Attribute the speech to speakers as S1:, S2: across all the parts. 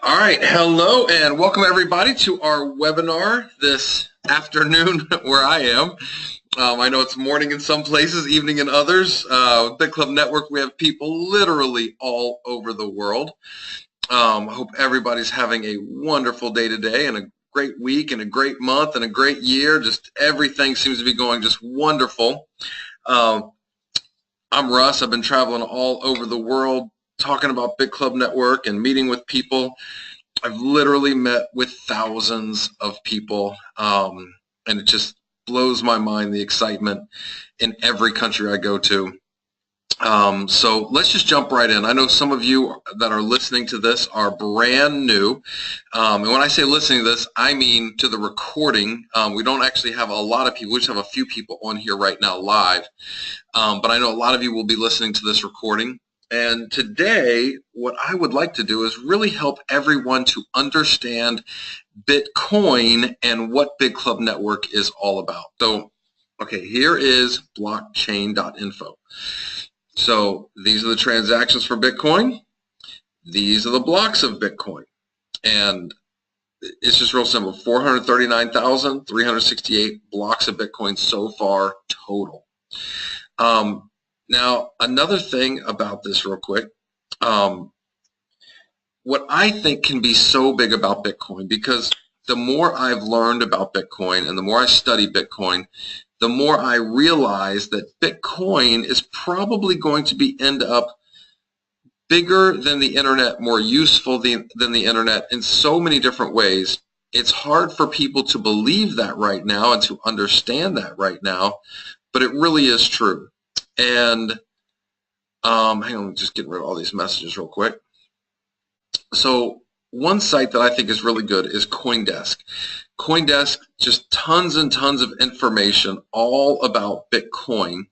S1: All right, hello and welcome everybody to our webinar this afternoon where I am. I know it's morning in some places, evening in others. Bitclub Network, we have people literally all over the world. I hope everybody's having a wonderful day today and a great week and a great month and a great year. Just everything seems to be going just wonderful. I'm Russ. I've been traveling all over the world talking about Bitclub Network and meeting with people. I've literally met with thousands of people, and it just blows my mind, the excitement in every country I go to. So let's just jump right in. I know some of you that are listening to this are brand new. And when I say listening to this, I mean to the recording. We don't actually have a lot of people. We just have a few people on here right now live. But I know a lot of you will be listening to this recording. And today, what I would like to do is really help everyone to understand Bitcoin and what Bitclub Network is all about. So, okay, here is blockchain.info. So these are the transactions for Bitcoin. These are the blocks of Bitcoin. And it's just real simple, 439,368 blocks of Bitcoin so far total. Now, another thing about this real quick, what I think can be so big about Bitcoin, because the more I've learned about Bitcoin and the more I study Bitcoin, the more I realize that Bitcoin is probably going to end up bigger than the internet, more useful than the internet in so many different ways. It's hard for people to believe that right now and to understand that right now, but it really is true. And hang on, just getting rid of all these messages real quick. So one site that I think is really good is CoinDesk. CoinDesk, just tons and tons of information all about Bitcoin.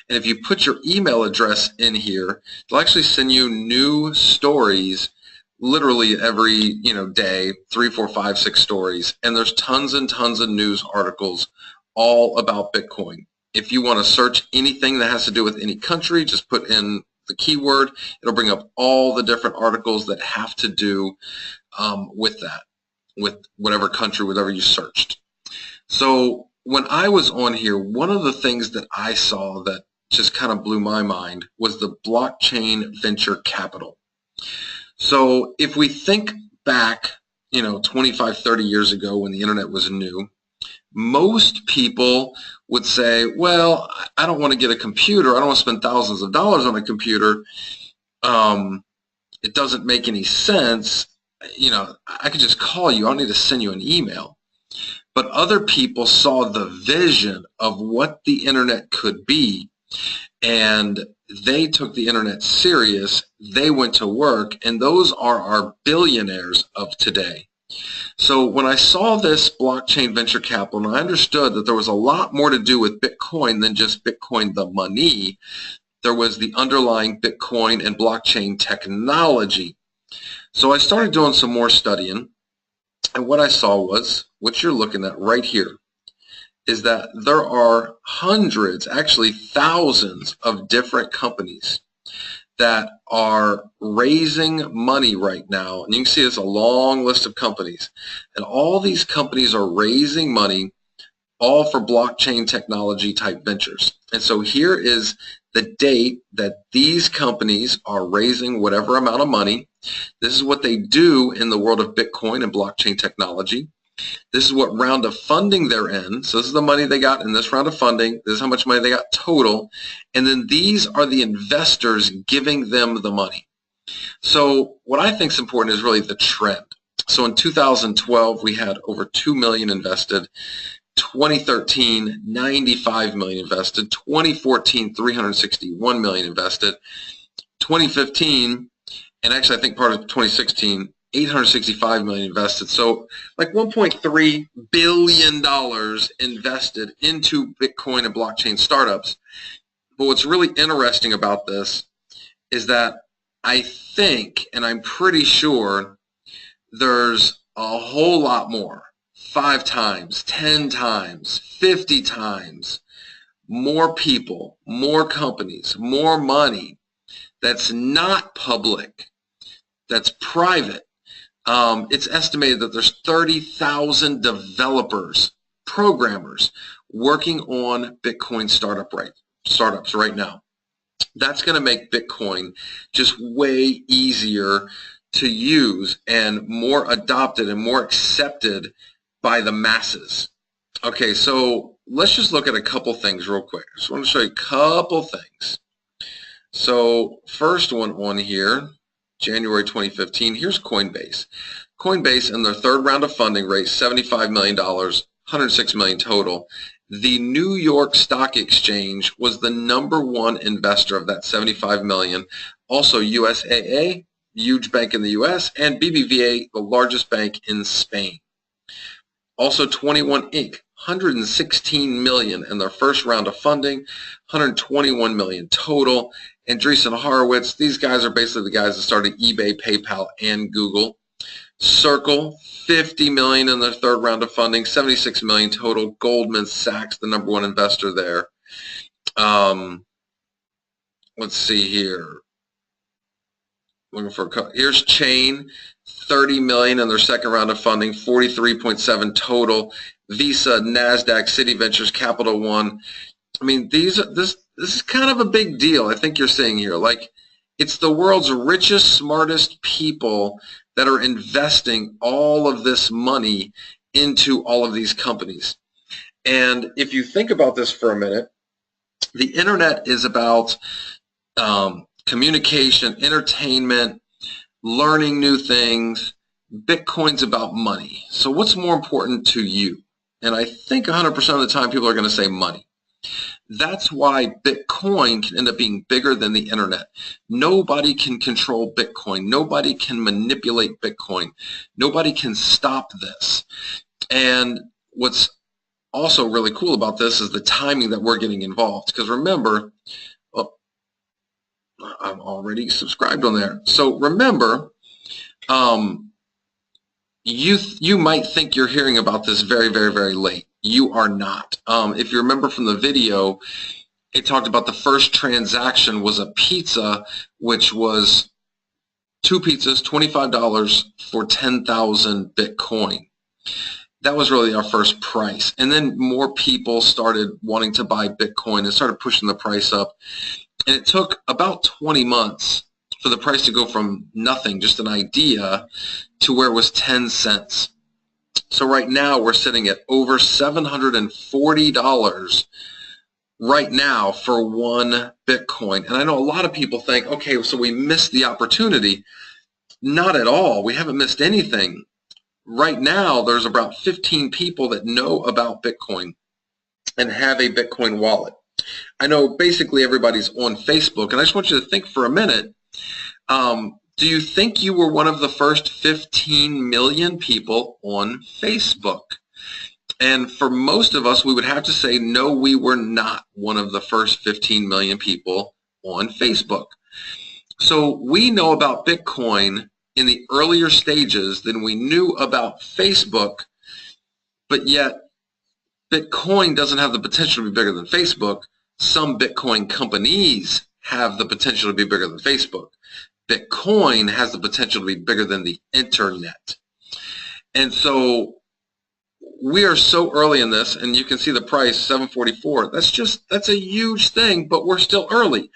S1: And if you put your email address in here, they'll actually send you new stories literally every day, 3, 4, 5, 6 stories. And there's tons and tons of news articles all about Bitcoin. If you want to search anything that has to do with any country, just put in the keyword. It'll bring up all the different articles that have to do with that, with whatever country, whatever you searched. So when I was on here, one of the things that I saw that just kind of blew my mind was the blockchain venture capital. So if we think back, 25, 30 years ago when the internet was new, most people would say, well, I don't want to get a computer. I don't want to spend thousands of dollars on a computer. It doesn't make any sense. I could just call you. I don't need to send you an email. But other people saw the vision of what the internet could be, and they took the internet serious. They went to work, and those are our billionaires of today. So when I saw this blockchain venture capital, and I understood that there was a lot more to do with Bitcoin than just Bitcoin the money, there was the underlying Bitcoin and blockchain technology. So I started doing some more studying, and what I saw was, what you're looking at right here, is that there are hundreds, actually thousands of different companies that are raising money right now. And you can see it's a long list of companies. And all these companies are raising money all for blockchain technology type ventures. And so here is the date that these companies are raising whatever amount of money. This is what they do in the world of Bitcoin and blockchain technology. This is what round of funding they're in. So this is the money they got in this round of funding. This is how much money they got total. And then these are the investors giving them the money. So what I think is important is really the trend. So in 2012, we had over 2 million invested. 2013, 95 million invested. 2014, 361 million invested. 2015, and actually I think part of 2016, 865 million invested. So like $1.3 billion invested into Bitcoin and blockchain startups. But what's really interesting about this is that I think, and I'm pretty sure, there's a whole lot more, 5 times, 10 times, 50 times more people, more companies, more money that's not public, that's private, It's estimated that there's 30,000 developers, programmers working on Bitcoin startups right now. That's going to make Bitcoin just way easier to use and more adopted and more accepted by the masses. Okay, so let's just look at a couple things real quick. I just want to show you a couple things. So first one on here, January 2015, here's Coinbase. Coinbase in their third round of funding raised $75 million, $106 million total. The New York Stock Exchange was the #1 investor of that $75 million. Also USAA, huge bank in the US, and BBVA, the largest bank in Spain. Also 21 Inc., $116 million in their first round of funding, $121 million total. Andreessen Horowitz, these guys are basically the guys that started eBay, PayPal, and Google. Circle, $50 million in their third round of funding, $76 million total. Goldman Sachs, the #1 investor there. Let's see here. Looking for here's Chain, $30 million in their second round of funding, 43.7 total. Visa, Nasdaq, Citi Ventures, Capital One. I mean, this is kind of a big deal. I think you're seeing here, like, it's the world's richest, smartest people that are investing all of this money into all of these companies. And if you think about this for a minute, the internet is about communication, entertainment, learning new things. Bitcoin's about money. So what's more important to you? And I think 100% of the time people are going to say money. That's why Bitcoin can end up being bigger than the internet. Nobody can control Bitcoin. Nobody can manipulate Bitcoin. Nobody can stop this. And what's also really cool about this is the timing that we're getting involved. Because remember, I'm already subscribed on there. So remember, you might think you're hearing about this very, very, very late. You are not. If you remember from the video, it talked about the first transaction was a pizza, which was 2 pizzas, $25 for 10,000 Bitcoin. That was really our first price. And then more people started wanting to buy Bitcoin and started pushing the price up. And it took about 20 months for the price to go from nothing, just an idea, to where it was 10 cents. So right now we're sitting at over $740 right now for 1 Bitcoin. And I know a lot of people think, okay, so we missed the opportunity. Not at all. We haven't missed anything. Right now there's about 15 people that know about Bitcoin and have a Bitcoin wallet. I know basically everybody's on Facebook, and I just want you to think for a minute. Do you think you were one of the first 15 million people on Facebook? And for most of us, we would have to say, no, we were not one of the first 15 million people on Facebook. So we know about Bitcoin in the earlier stages than we knew about Facebook, but yet Bitcoin doesn't have the potential to be bigger than Facebook. Some Bitcoin companies have the potential to be bigger than Facebook. Bitcoin has the potential to be bigger than the internet. And so we are so early in this, and you can see the price, $744. That's a huge thing, but we're still early.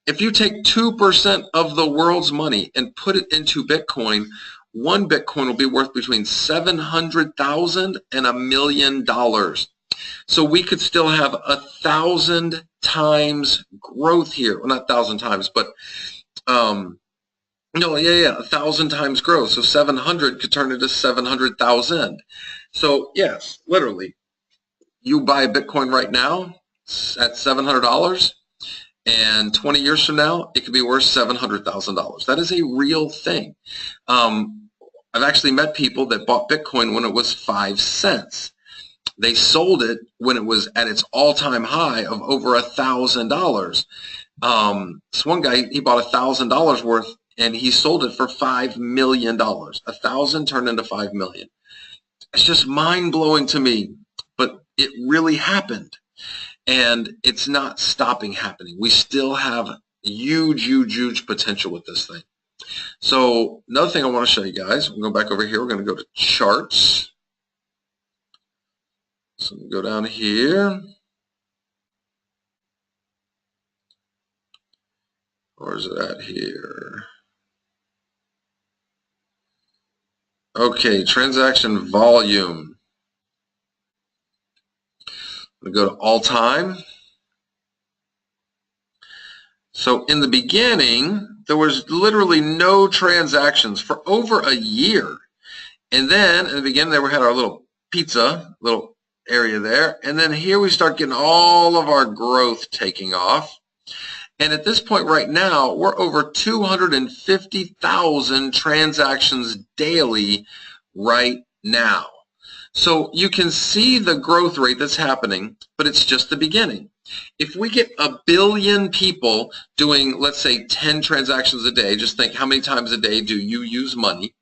S1: If you take 2% of the world's money and put it into Bitcoin, 1 Bitcoin will be worth between $700,000 and $1 million. So we could still have 1,000 times growth here. Well, not 1,000 times, but 1,000 times growth. So 700 could turn into 700,000. So yes, literally, you buy a Bitcoin right now at $700, and 20 years from now, it could be worth $700,000. That is a real thing. I've actually met people that bought Bitcoin when it was 5 cents. They sold it when it was at its all-time high of over $1,000. This one guy, he bought $1,000 worth, and he sold it for $5 million. 1,000 turned into 5 million. It's just mind-blowing to me, but it really happened, and it's not stopping happening. We still have huge, huge, huge potential with this thing. So another thing I want to show you guys, we'll go back over here. We're going to go to charts. So we go down here. Where's it at here? Okay, transaction volume. We go to all time. So in the beginning, there was literally no transactions for over a year. And then in the beginning, we had our little pizza, little area there. And then here we start getting all of our growth taking off. And at this point right now, we're over 250,000 transactions daily right now. So you can see the growth rate that's happening, but it's just the beginning. If we get 1 billion people doing, let's say, 10 transactions a day, just think how many times a day do you use money?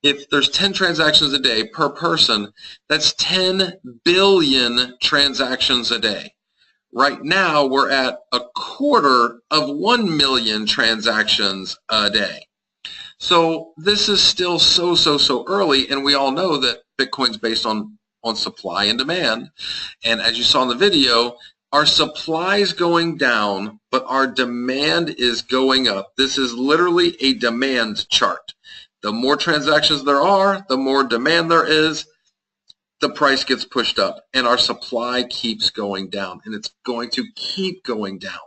S1: If there's 10 transactions a day per person, that's 10 billion transactions a day. Right now, we're at 1/4 of 1 million transactions a day. So this is still so early, and we all know that Bitcoin's based on supply and demand. And as you saw in the video, our supply is going down, but our demand is going up. This is literally a demand chart. The more transactions there are, the more demand there is, the price gets pushed up, and our supply keeps going down, and it's going to keep going down.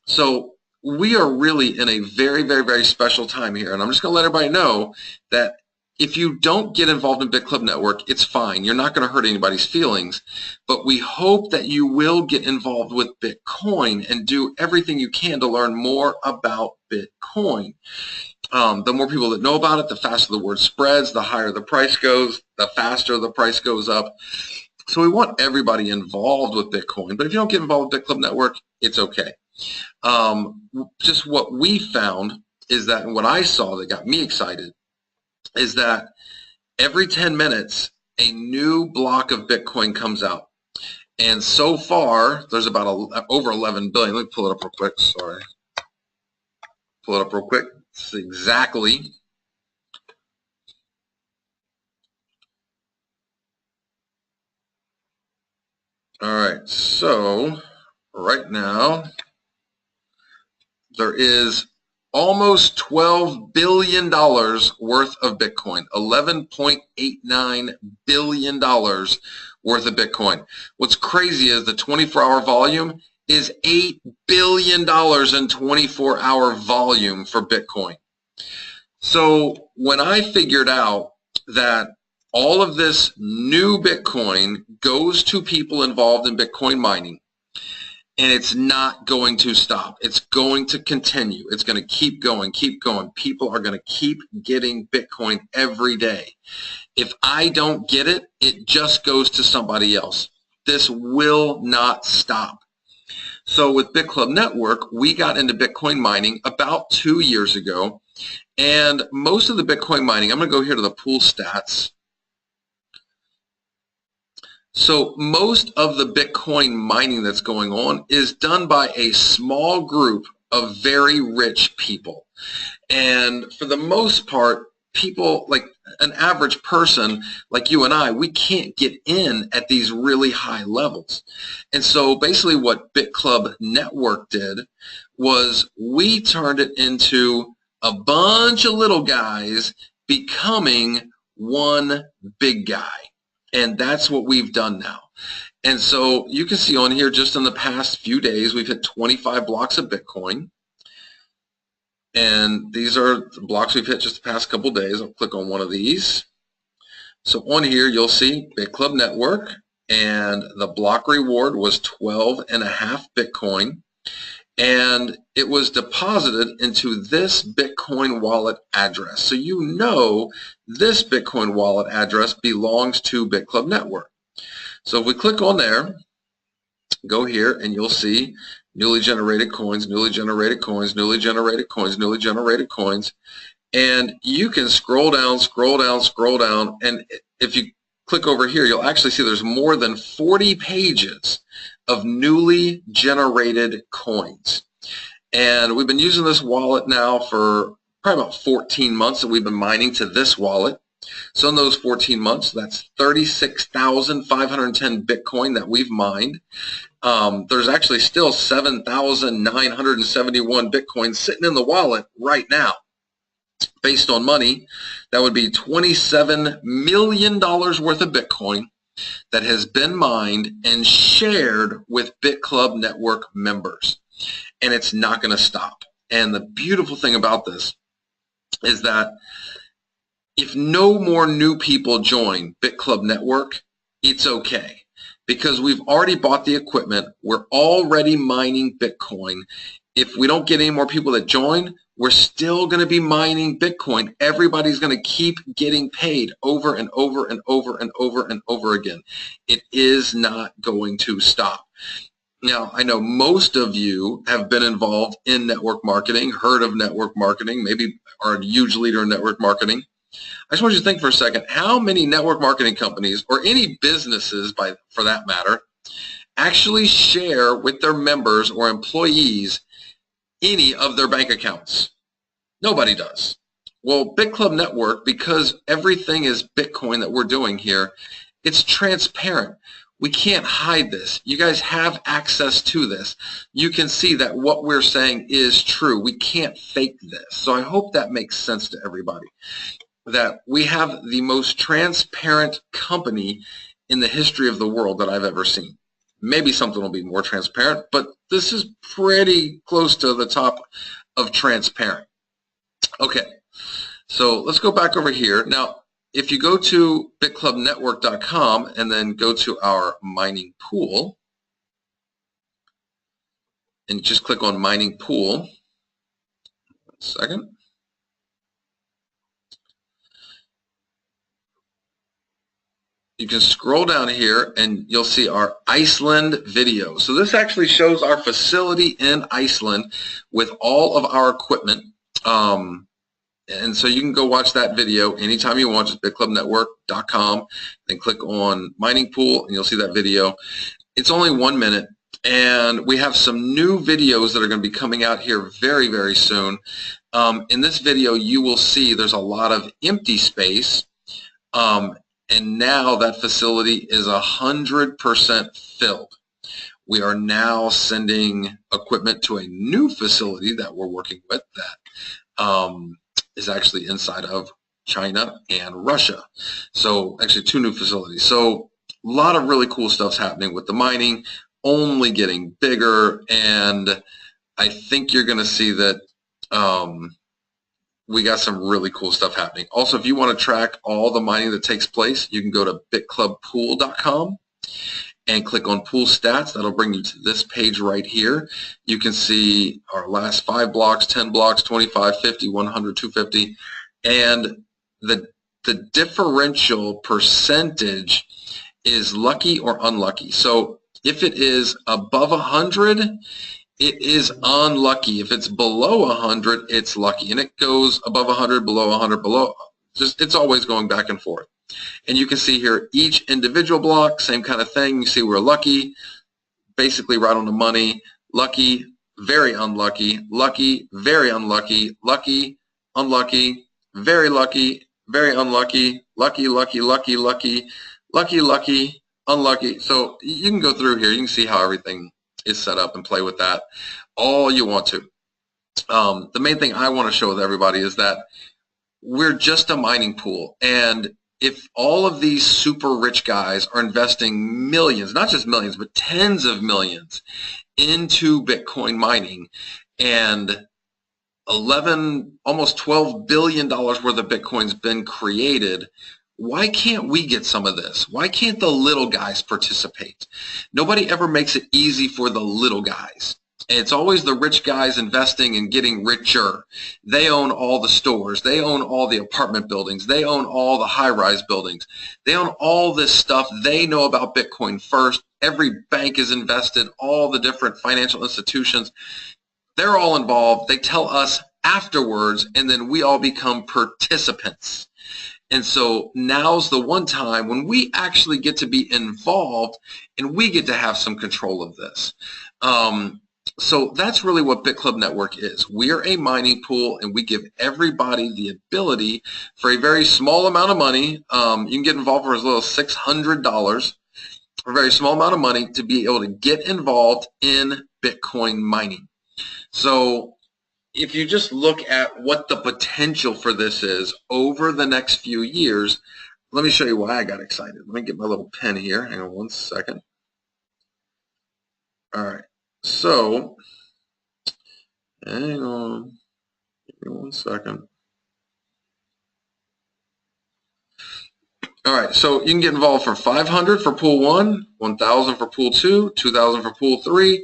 S1: So we are really in a very special time here, and I'm just going to let everybody know that if you don't get involved in Bitclub Network, it's fine. You're not going to hurt anybody's feelings, but we hope that you will get involved with Bitcoin and do everything you can to learn more about Bitcoin. The more people that know about it, the faster the word spreads, the higher the price goes, the faster the price goes up. So we want everybody involved with Bitcoin, but if you don't get involved with Bitclub Network, it's okay. Just what we found is that, and what I saw that got me excited, is that every 10 minutes, a new block of Bitcoin comes out. And so far, there's about over 11 billion. Let me pull it up real quick. Sorry. Pull it up real quick. This is exactly. All right. So right now, there is almost $12 billion worth of Bitcoin, $11.89 billion worth of Bitcoin. What's crazy is the 24-hour volume is $8 billion in 24-hour volume for Bitcoin. So when I figured out that all of this new Bitcoin goes to people involved in Bitcoin mining, and it's not going to stop. It's going to continue. It's going to keep going, keep going. People are going to keep getting Bitcoin every day. If I don't get it, it just goes to somebody else. This will not stop. So with Bitclub Network, we got into Bitcoin mining about 2 years ago. And most of the Bitcoin mining, I'm going to go here to the pool stats. So most of the Bitcoin mining that's going on is done by a small group of very rich people. And for the most part, people like an average person like you and I, we can't get in at these really high levels. And so basically what Bitclub Network did was we turned it into a bunch of little guys becoming one big guy. And that's what we've done now. And so you can see on here, just in the past few days, we've hit 25 blocks of Bitcoin. And these are the blocks we've hit just the past couple days. I'll click on one of these. So on here, you'll see Bitclub Network, and the block reward was 12.5 Bitcoin. And it was deposited into this Bitcoin wallet address. So you know this Bitcoin wallet address belongs to Bitclub Network. So if we click on there, go here, and you'll see newly generated coins, newly generated coins, newly generated coins, newly generated coins. And you can scroll down, scroll down, scroll down. And if you click over here, you'll actually see there's more than 40 pages of newly generated coins. And we've been using this wallet now for probably about 14 months that we've been mining to this wallet. So in those 14 months, that's 36,510 Bitcoin that we've mined. There's actually still 7,971 Bitcoin sitting in the wallet right now. Based on money, that would be $27 million worth of Bitcoin that has been mined and shared with Bitclub network members. And it's not going to stop. And the beautiful thing about this is that if no more new people join Bitclub network, it's okay, because we've already bought the equipment. We're already mining Bitcoin. If we don't get any more people that join, we're still going to be mining Bitcoin. Everybody's going to keep getting paid over and over and over and over and over again. It is not going to stop. Now, I know most of you have been involved in network marketing, heard of network marketing, maybe are a huge leader in network marketing. I just want you to think for a second, how many network marketing companies, or any businesses for that matter, actually share with their members or employees any of their bank accounts? Nobody does. Well, Bitclub Network, because everything is Bitcoin that we're doing here, it's transparent. We can't hide this. You guys have access to this. You can see that what we're saying is true. We can't fake this. So I hope that makes sense to everybody, that we have the most transparent company in the history of the world that I've ever seen. Maybe something will be more transparent, but this is pretty close to the top of transparent. Okay, so let's go back over here. Now, if you go to bitclubnetwork.com and then go to our mining pool, and just click on mining pool. 1 second. You can scroll down here and you'll see our Iceland video. So this actually shows our facility in Iceland with all of our equipment. And so you can go watch that video anytime you want. Just bitclubnetwork.com, then click on mining pool and you'll see that video. It's only 1 minute, and we have some new videos that are going to be coming out here very, very soon. In this video, you will see there's a lot of empty space. And now that facility is 100% filled. We are now sending equipment to a new facility that we're working with that is actually inside of China and Russia. So actually 2 new facilities. So a lot of really cool stuff's happening with the mining, only getting bigger. And I think you're going to see that we got some really cool stuff happening. Also, if you want to track all the mining that takes place, you can go to bitclubpool.com and click on pool stats. That'll bring you to this page right here. You can see our last 5 blocks, 10 blocks, 25, 50, 100, 250, and the differential percentage is lucky or unlucky. So if it is above 100, it is unlucky. If it's below 100, it's lucky. And it goes above 100, below 100, below. It's always going back and forth. And you can see here each individual block, same kind of thing. You see we're lucky, basically right on the money. Lucky, very unlucky. Lucky, very unlucky. Lucky, unlucky. Very lucky, very unlucky. Lucky, lucky, lucky, lucky. Lucky, lucky, unlucky. So you can go through here. You can see how everything is set up and play with that all you want to. The main thing I want to show with everybody is that we're just a mining pool, and if all of these super rich guys are investing millions, not just millions, but tens of millions into Bitcoin mining, and 11, almost $12 billion worth of Bitcoin's been created, why can't we get some of this? Why can't the little guys participate? Nobody ever makes it easy for the little guys. It's always the rich guys investing and getting richer. They own all the stores. They own all the apartment buildings. They own all the high-rise buildings. They own all this stuff. They know about Bitcoin first. Every bank is invested, all the different financial institutions. They're all involved. They tell us afterwards, and then we all become participants. And so now's the one time when we actually get to be involved and we get to have some control of this. So that's really what Bitclub Network is. We are a mining pool, and we give everybody the ability for a very small amount of money. You can get involved for as little as $600, for a very small amount of money, to be able to get involved in Bitcoin mining. So if you just look at what the potential for this is over the next few years, let me show you why I got excited. Let me get my little pen here. Hang on one second. All right. So, hang on. Give me one second. All right, so you can get involved for $500 for pool 1, $1,000 for pool 2, $2,000 for pool 3,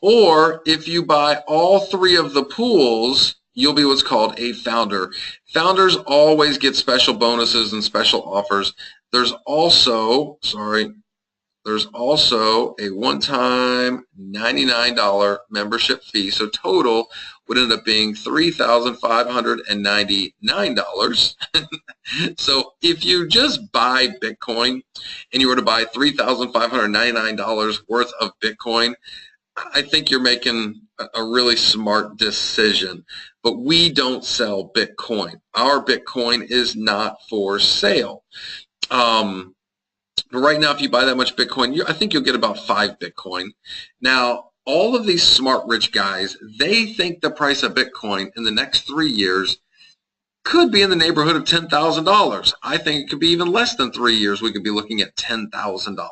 S1: or if you buy all 3 of the pools, you'll be what's called a founder. Founders always get special bonuses and special offers. There's also a one-time $99 membership fee, so total would end up being $3,599. So if you just buy Bitcoin and you were to buy $3,599 worth of Bitcoin, I think you're making a really smart decision. But we don't sell Bitcoin. Our Bitcoin is not for sale. But right now, if you buy that much Bitcoin, I think you'll get about 5 Bitcoin. Now, all of these smart rich guys, they think the price of Bitcoin in the next 3 years could be in the neighborhood of $10,000. I think it could be even less than 3 years. We could be looking at $10,000.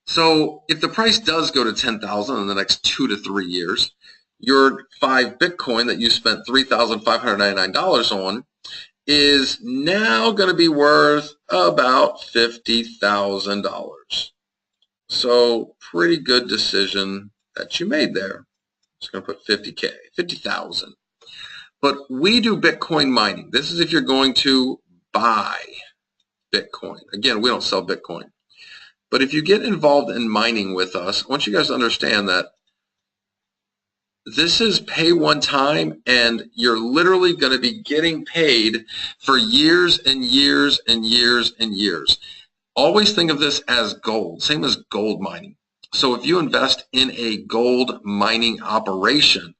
S1: So if the price does go to $10,000 in the next 2 to 3 years, your 5 Bitcoin that you spent $3,599 on is now going to be worth about $50,000. So pretty good decision that you made there. Just going to put 50K, 50,000. But we do Bitcoin mining. This is if you're going to buy Bitcoin. Again, we don't sell Bitcoin. But if you get involved in mining with us, I want you guys to understand that this is pay one time, and you're literally going to be getting paid for years and years and years and years. Always think of this as gold, same as gold mining. So if you invest in a gold mining operation,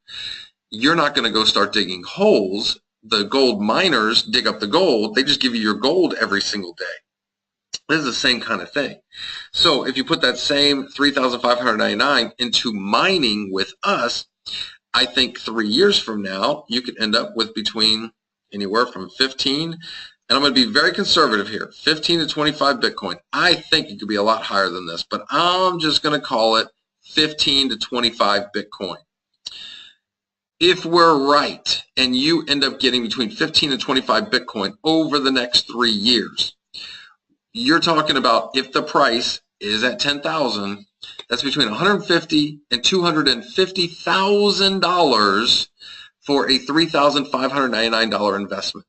S1: you're not going to go start digging holes. The gold miners dig up the gold. They just give you your gold every single day. This is the same kind of thing. So if you put that same $3,599 into mining with us, I think 3 years from now, you could end up with between anywhere from 15, and I'm going to be very conservative here, 15 to 25 Bitcoin. I think it could be a lot higher than this, but I'm just going to call it 15 to 25 Bitcoin. If we're right and you end up getting between 15 and 25 Bitcoin over the next 3 years, you're talking about, if the price is at 10,000, that's between $150,000 and $250,000 for a $3,599 investment.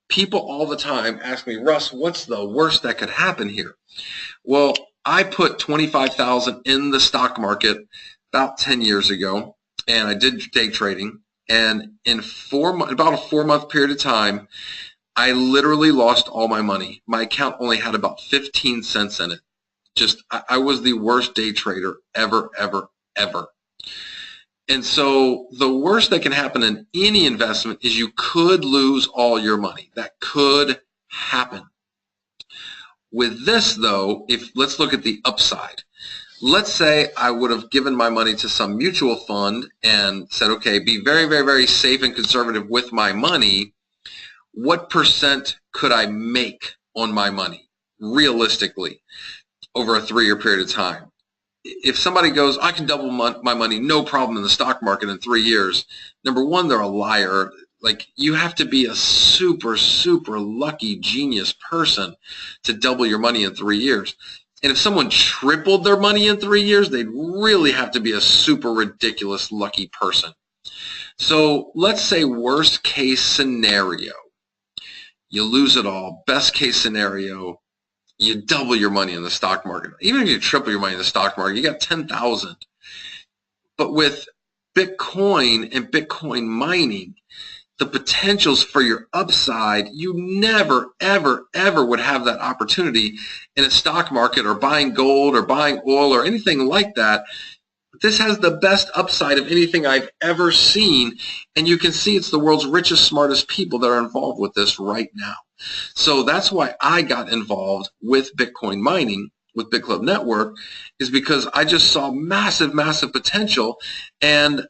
S1: People all the time ask me, Russ, what's the worst that could happen here? Well, I put $25,000 in the stock market about 10 years ago, and I did day trading. And in about a 4-month period of time, I literally lost all my money. My account only had about 15 cents in it. I was the worst day trader ever, ever, ever. And so the worst that can happen in any investment is you could lose all your money. That could happen. With this, though, let's look at the upside. Let's say I would have given my money to some mutual fund and said, okay, be very, very, very safe and conservative with my money. What percent could I make on my money realistically over a 3-year period of time? If somebody goes, I can double my money, no problem, in the stock market in 3 years, number one, they're a liar. Like, you have to be a super, super lucky genius person to double your money in 3 years. And if someone tripled their money in 3 years, they'd really have to be a super ridiculous lucky person. So let's say worst case scenario, you lose it all. Best case scenario, you double your money in the stock market. Even if you triple your money in the stock market, you got 10,000. But with Bitcoin and Bitcoin mining, the potentials for your upside, you never, ever, ever would have that opportunity in a stock market or buying gold or buying oil or anything like that. This has the best upside of anything I've ever seen, and you can see it's the world's richest, smartest people that are involved with this right now. So that's why I got involved with Bitcoin mining with Bitclub Network, is because I just saw massive, massive potential, and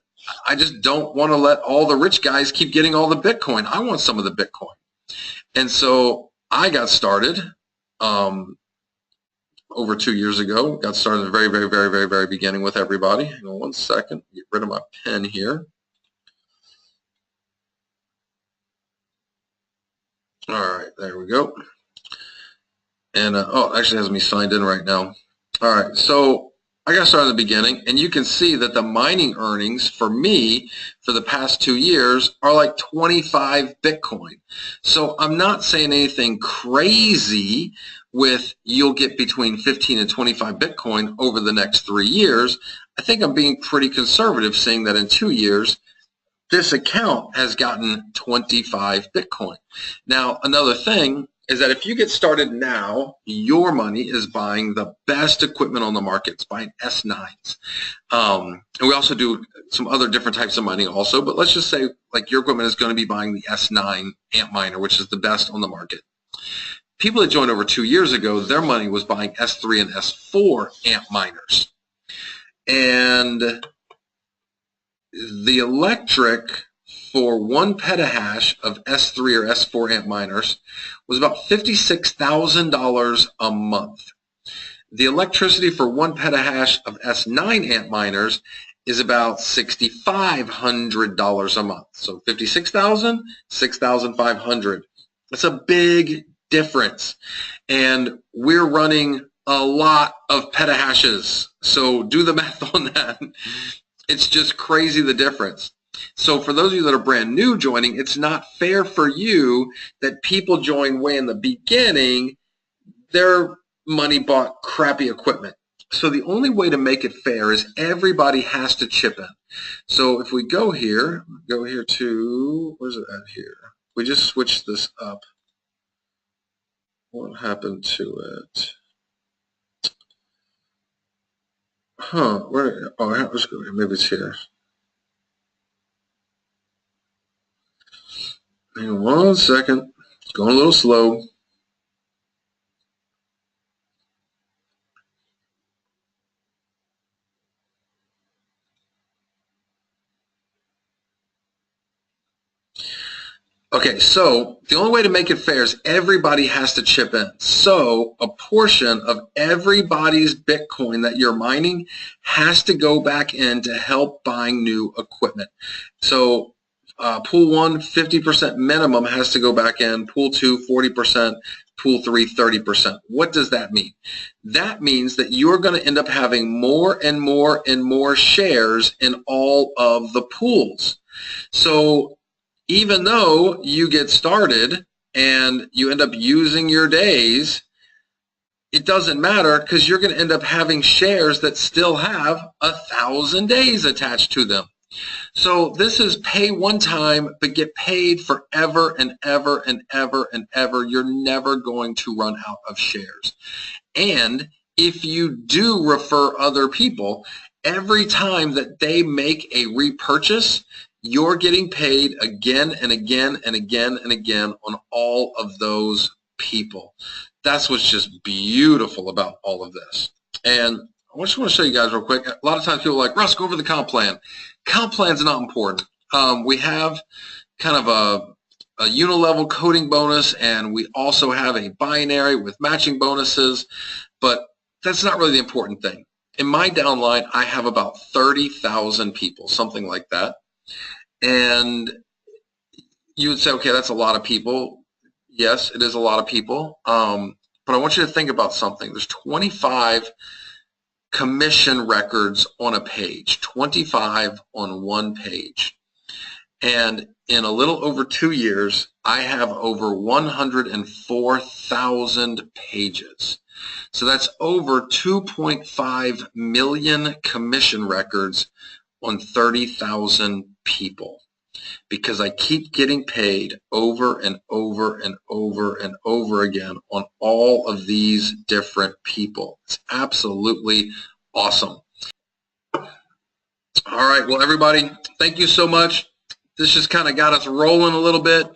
S1: I just don't want to let all the rich guys keep getting all the Bitcoin. I want some of the Bitcoin. And so I got started over 2 years ago. Got started in the very, very, very, very, very beginning with everybody. Hang on one second. Get rid of my pen here. All right, there we go. And oh, it actually has me signed in right now. All right, so I got started in the beginning, and you can see that the mining earnings for me for the past 2 years are like 25 Bitcoin. So I'm not saying anything crazy with you'll get between 15 and 25 Bitcoin over the next 3 years. I think I'm being pretty conservative saying that in 2 years, this account has gotten 25 Bitcoin. Now, another thing is that if you get started now, your money is buying the best equipment on the market. It's buying S9s. And we also do some other different types of mining also, but let's just say like your equipment is going to be buying the S9 Antminer, which is the best on the market. People that joined over 2 years ago, their money was buying S3 and S4 Antminers. And the electric for 1 petahash of S3 or S4 Antminers was about $56,000 a month. The electricity for 1 petahash of S9 Antminers is about $6,500 a month. So 56,000, 6,500. It's a big difference. And we're running a lot of petahashes. So do the math on that. It's just crazy the difference. So for those of you that are brand new joining, it's not fair for you that people join way in the beginning, their money bought crappy equipment. So the only way to make it fair is everybody has to chip in. So if we go here to, where's it at here? We just switched this up. What happened to it? Huh, where, oh, let's go here. Maybe it's here. Hang on 1 second. It's going a little slow. Okay, so the only way to make it fair is everybody has to chip in. So a portion of everybody's Bitcoin that you're mining has to go back in to help buying new equipment. So pool 1, 50% minimum has to go back in. Pool 2, 40%. Pool 3, 30%. What does that mean? That means that you're going to end up having more and more and more shares in all of the pools. So even though you get started and you end up using your days, it doesn't matter because you're going to end up having shares that still have 1,000 days attached to them. So this is pay one time, but get paid forever and ever and ever and ever. You're never going to run out of shares. And if you do refer other people, every time that they make a repurchase, you're getting paid again and again and again and again on all of those people. That's what's just beautiful about all of this. And I just want to show you guys real quick. A lot of times people are like, Russ, go over the comp plan. Comp plan's not important. We have kind of a unilevel coding bonus, and we also have a binary with matching bonuses, but that's not really the important thing. In my downline, I have about 30,000 people, something like that. And you would say, okay, that's a lot of people. Yes, it is a lot of people. But I want you to think about something. There's 25 commission records on a page, 25 on one page. And in a little over 2 years, I have over 104,000 pages. So that's over 2.5 million commission records on 30,000 people, because I keep getting paid over and over and over and over again on all of these different people. It's absolutely awesome. All right. Well, everybody, thank you so much. This just kind of got us rolling a little bit.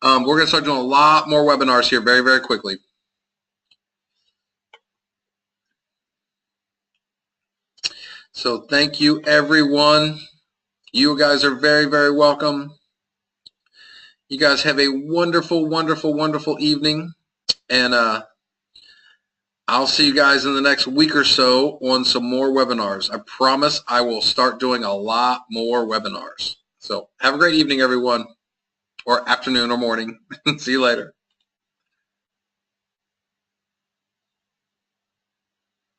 S1: We're going to start doing a lot more webinars here very, very quickly. So thank you, everyone. You guys are very, very welcome. You guys have a wonderful, wonderful, wonderful evening. And I'll see you guys in the next week or so on some more webinars. I promise I will start doing a lot more webinars. So have a great evening, everyone, or afternoon or morning. See you later.